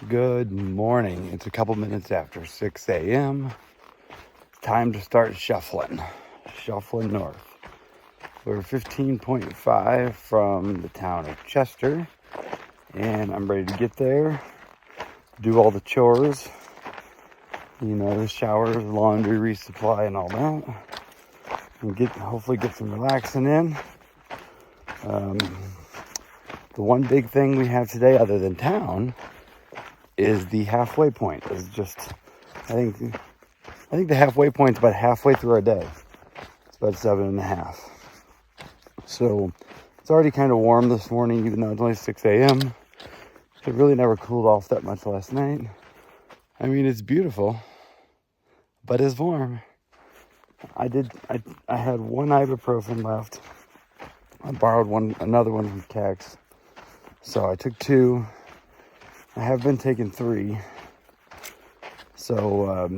Good morning. It's a couple minutes after 6 a.m. Time to start shuffling north. We're 15.5 from the town of Chester, and I'm ready to get there, do all the chores, the showers, laundry, resupply, and all that, and hopefully get some relaxing in. The one big thing we have today, other than town, is the halfway point. Is just, I think the halfway point's about halfway through our day. It's about 7.5. So it's already kind of warm this morning, even though it's only 6 a.m. It really never cooled off that much last night. I mean, it's beautiful, but it's warm. I had one ibuprofen left. I borrowed another one from Cax. So I took 2. I have been taking 3. So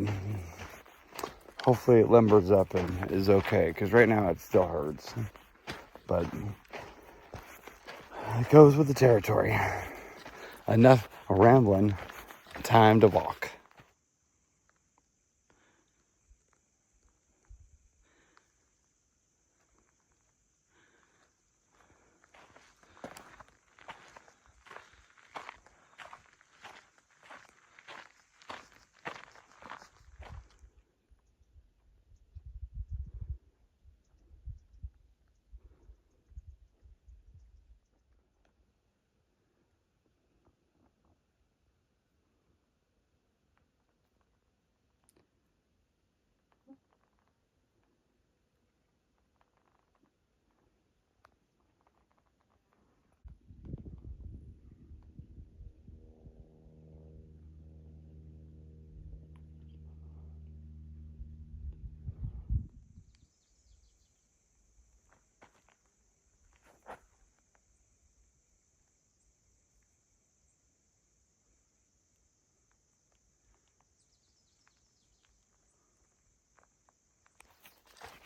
hopefully it limbers up and is okay, because right now it still hurts. But it goes with the territory. Enough rambling, time to walk.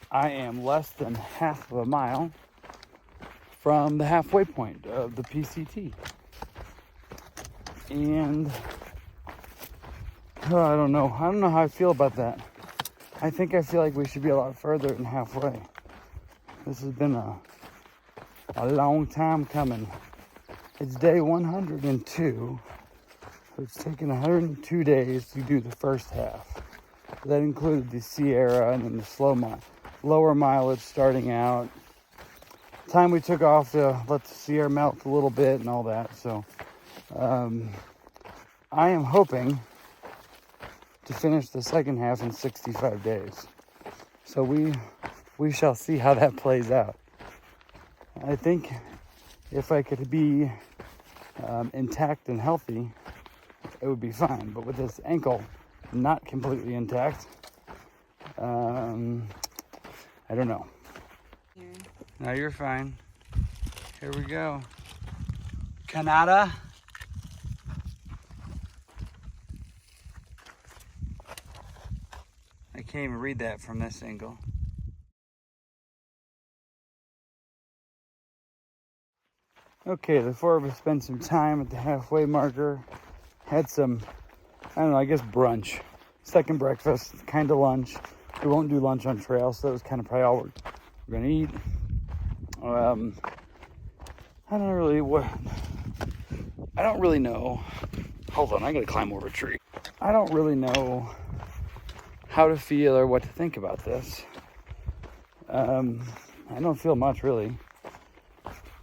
I am less than half of a mile from the halfway point of the PCT. And I don't know how I feel about that. I feel like we should be a lot further than halfway. This has been a long time coming. It's day 102. So it's taken 102 days to do the first half. That included the Sierra and then the lower mileage starting out. Time we took off to let the Sierra melt a little bit and all that. So I am hoping to finish the second half in 65 days. So we shall see how that plays out. I think if I could be intact and healthy, it would be fine. But with this ankle not completely intact, I don't know. No, you're fine. Here we go. Canada. I can't even read that from this angle. Okay, the 4 of us spent some time at the halfway marker. Had some, I guess brunch. Second breakfast, kind of lunch. We won't do lunch on trail, so that was kind of probably all we're gonna eat. I don't really know. Hold on, I gotta climb over a tree. I don't really know how to feel or what to think about this. I don't feel much, really.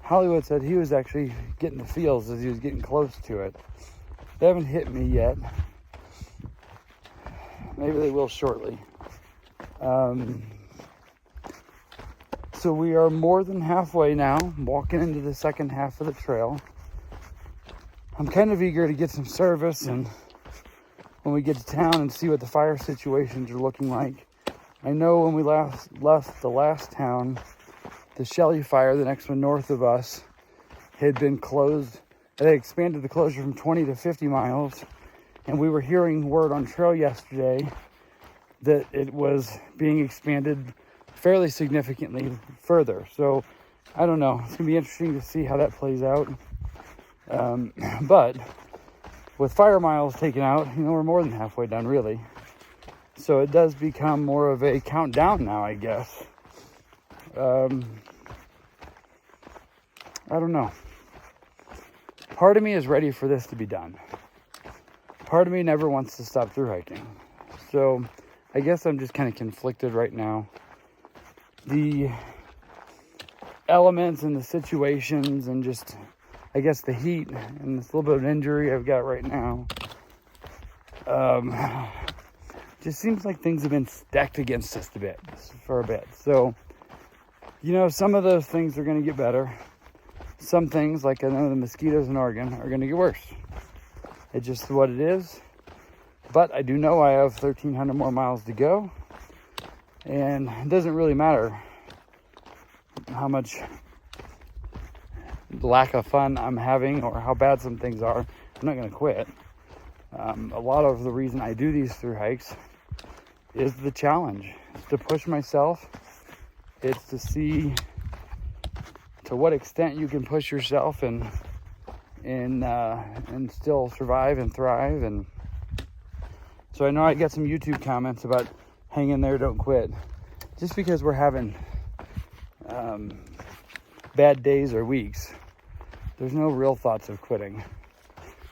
Hollywood said he was actually getting the feels as he was getting close to it. They haven't hit me yet. Maybe they will shortly. So we are more than halfway now, walking into the second half of the trail. I'm kind of eager to get some service and when we get to town and see what the fire situations are looking like. I know when we left the last town, the Shelley fire, the next one north of us, had been closed. They expanded the closure from 20 to 50 miles. And we were hearing word on trail yesterday that it was being expanded fairly significantly further. So I don't know. It's going to be interesting to see how that plays out. But with fire miles taken out, we're more than halfway done, really. So it does become more of a countdown now, I guess. I don't know. Part of me is ready for this to be done. Part of me never wants to stop through hiking. So I guess I'm just kind of conflicted right now. The elements and the situations and just, I guess, the heat and this little bit of injury I've got right now. Just seems like things have been stacked against us for a bit. So, some of those things are going to get better. Some things, like I know the mosquitoes in Oregon, are going to get worse. It's just what it is. But I do know I have 1,300 more miles to go. And it doesn't really matter how much lack of fun I'm having or how bad some things are. I'm not going to quit. A lot of the reason I do these through hikes is the challenge. It's to push myself. It's to see to what extent you can push yourself and still survive and thrive. And so I know I get some YouTube comments about hang in there, don't quit. Just because we're having bad days or weeks, there's no real thoughts of quitting.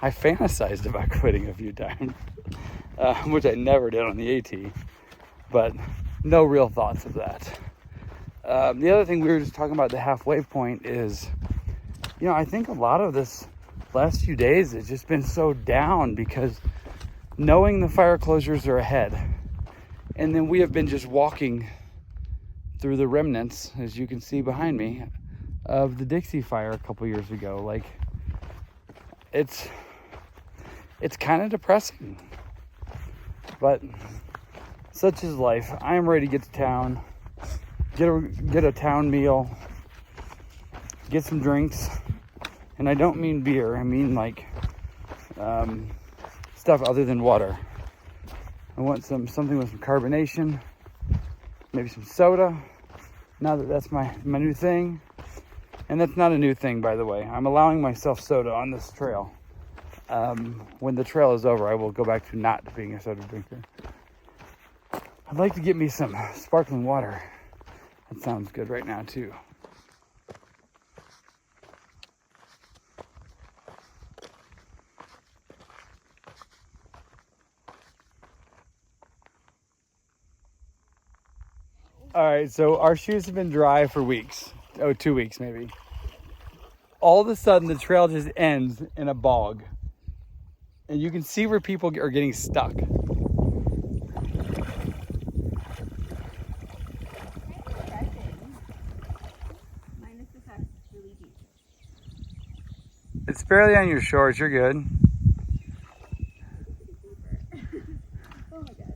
I fantasized about quitting a few times, which I never did on the AT, but no real thoughts of that. The other thing we were just talking about, the halfway point, is, I think a lot of this last few days has just been so down because knowing the fire closures are ahead, and then we have been just walking through the remnants, as you can see behind me, of the Dixie fire a couple years ago. Like, it's kind of depressing, but such is life. I am ready to get to town, get a town meal, get some drinks, and I don't mean beer. I mean like stuff other than water. I want something with some carbonation, maybe some soda. Now that's my new thing. And that's not a new thing, by the way. I'm allowing myself soda on this trail. When the trail is over, I will go back to not being a soda drinker. I'd like to get me some sparkling water. That sounds good right now, too. All right, so our shoes have been dry for weeks. 2 weeks maybe. All of a sudden, the trail just ends in a bog. And you can see where people are getting stuck. It's barely on your shorts, you're good. Oh my god.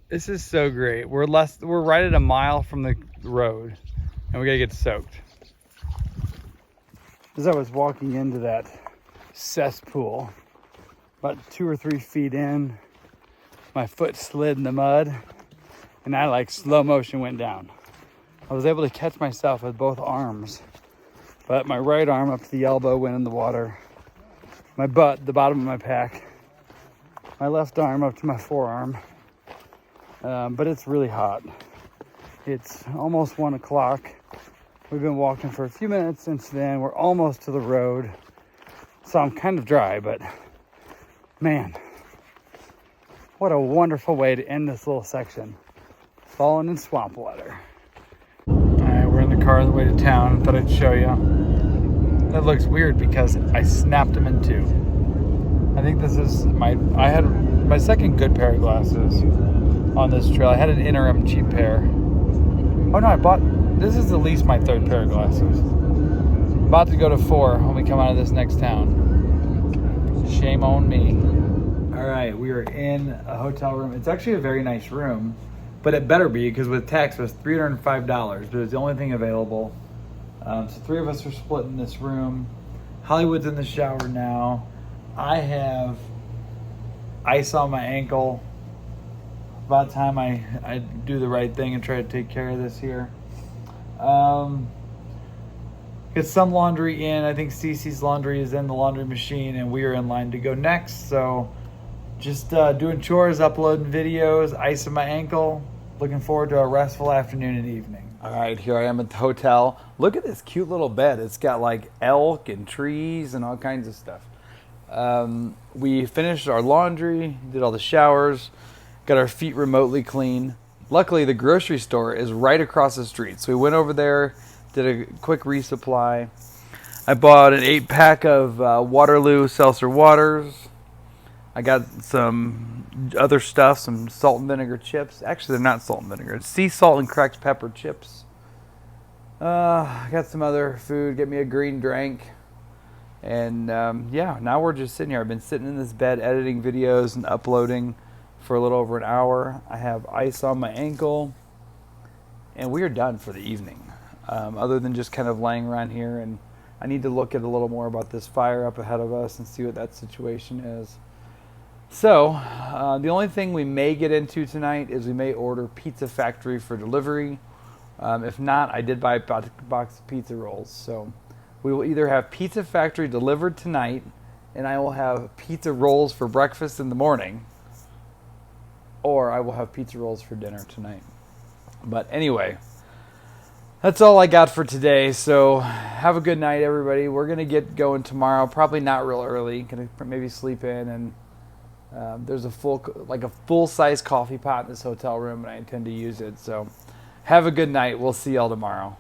This is so great. We're right at a mile from the road, and we gotta get soaked. As I was walking into that cesspool, about 2 or 3 feet in, my foot slid in the mud, and I like slow motion went down. I was able to catch myself with both arms, but my right arm up to the elbow went in the water. My butt, the bottom of my pack. My left arm up to my forearm. But it's really hot. It's almost 1 o'clock. We've been walking for a few minutes since then. We're almost to the road. So I'm kind of dry, but man, what a wonderful way to end this little section. Falling in swamp water. All right, we're in the car on the way to town. Thought I'd show you. That looks weird because I snapped them in two. I think this is I had my second good pair of glasses on this trail. I had an interim cheap pair. Oh no, this is at least my 3rd pair of glasses. About to go to 4 when we come out of this next town. Shame on me. All right, we are in a hotel room. It's actually a very nice room, but it better be, because with tax it was $305, but it's the only thing available. So 3 of us are split in this room. Hollywood's in the shower now. I have ice on my ankle. about time I do the right thing and try to take care of this here. Get some laundry in. I think Cece's laundry is in the laundry machine, and we are in line to go next. So just doing chores, uploading videos, icing my ankle. Looking forward to a restful afternoon and evening. All right, here I am at the hotel. Look at this cute little bed. It's got like elk and trees and all kinds of stuff. We finished our laundry, did all the showers, got our feet remotely clean. Luckily, the grocery store is right across the street. So we went over there, did a quick resupply. I bought an 8-pack of Waterloo seltzer waters. I got some other stuff, some salt and vinegar chips. Actually, they're not salt and vinegar. It's sea salt and cracked pepper chips. I got some other food. Get me a green drink. And yeah, now we're just sitting here. I've been sitting in this bed editing videos and uploading for a little over an hour. I have ice on my ankle. And we are done for the evening. Other than just kind of laying around here. And I need to look at a little more about this fire up ahead of us and see what that situation is. So, the only thing we may get into tonight is we may order Pizza Factory for delivery. If not, I did buy a box of pizza rolls. So, we will either have Pizza Factory delivered tonight, and I will have pizza rolls for breakfast in the morning, or I will have pizza rolls for dinner tonight. But anyway, that's all I got for today. So, have a good night, everybody. We're going to get going tomorrow. Probably not real early. Going to maybe sleep in, and there's a full-size coffee pot in this hotel room, and I intend to use it. So have a good night. We'll see y'all tomorrow.